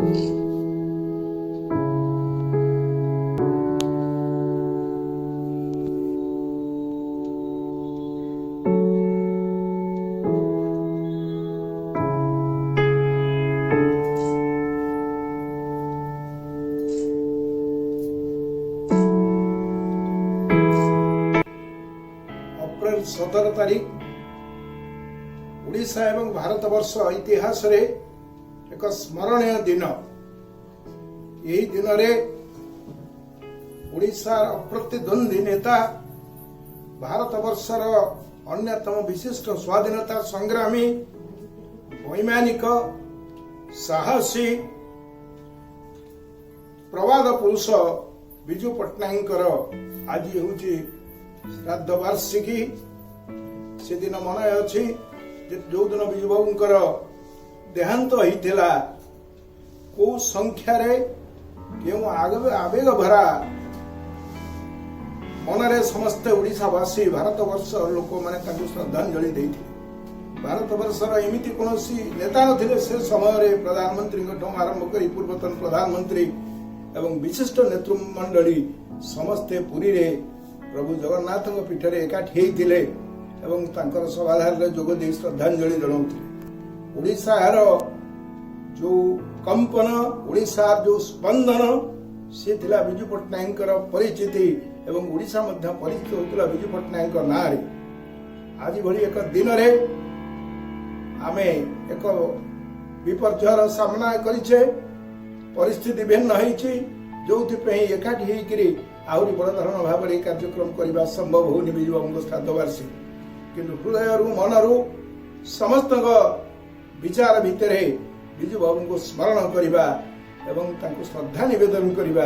April 17 तारीख ओडिशा एवं भारतवर्ष इतिहास रे एक स्मरणीय दिन। यही दिन रे ओडिशा अप्रतिद्वंदी नेता भारतवर्षर अन्यतम विशिष्ट स्वाधीनता संग्रामी वैमानिक साहसी प्रवाद पुरुष विजु पट्टनायक आज हूँ श्राद्ध वार्षिकी। से दिन मन अच्छी जो दिन विजु बाबूंकर देहांत होता को संख्यार क्यों आवेग भरा मनरे समस्ते ओडिशावासी भारतवर्ष लोक मैंने श्रद्धांजलि देते। भारतवर्षर एमती कौन नेता नथिले से समय प्रधानमंत्री आरंभ कर पूर्वतन प्रधानमंत्री एवं विशिष्ट नेतृमंडली समस्ते पुरी रे प्रभु जगन्नाथ पीठरे एकाठी होते सभाधार जोग दे श्रद्धांजलि जनाते। ओडिशार जो कंपन ओडिशार जो स्पंदन से थिला विजु पट्टनायक परिचिति एवं ओडिशा मध्य परिचित होता विजु पट्टनायक ना रे। आज भली एक दिन रे आमे एक विपर्ययर सामना करिछे। परिस्थिति भिन्न होईछि जो एकाठी होकरी आहरी बड़ धरण भाव में कार्यक्रम करने संभव होनी विजु बाबू श्राद्ध वार्षिक। किंतु हृदय मनरु समस्त विचार भितर विजु बाबू को स्मरण करवा एवं श्रद्धा निवेदन करवा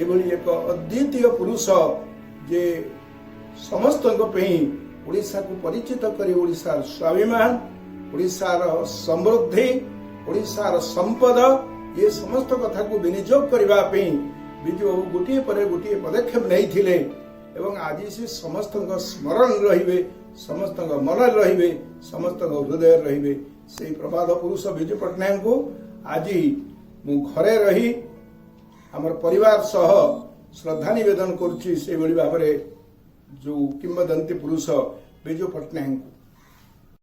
एभली एक अद्वितीय पुरुष जे समस्त ओडिशा को परिचित करी ओडिशार स्वाभिमान ओडिशार समृद्धि ओडिशार संपद ये समस्त कथा को विनियोग करने विजु बाबू गोटे पर गोटे पदक्षेप नहीं एवं आज से समस्त स्मरण रे समस्त मन रे समस्त हृदय रे से प्रवाद पुरुष विजु पट्टनायक को आज मु घरे रही आमर परिवार सह श्रद्धा निवेदन करुच्ची से भाव जो किंवदंती पुरुष विजु पट्टनायक।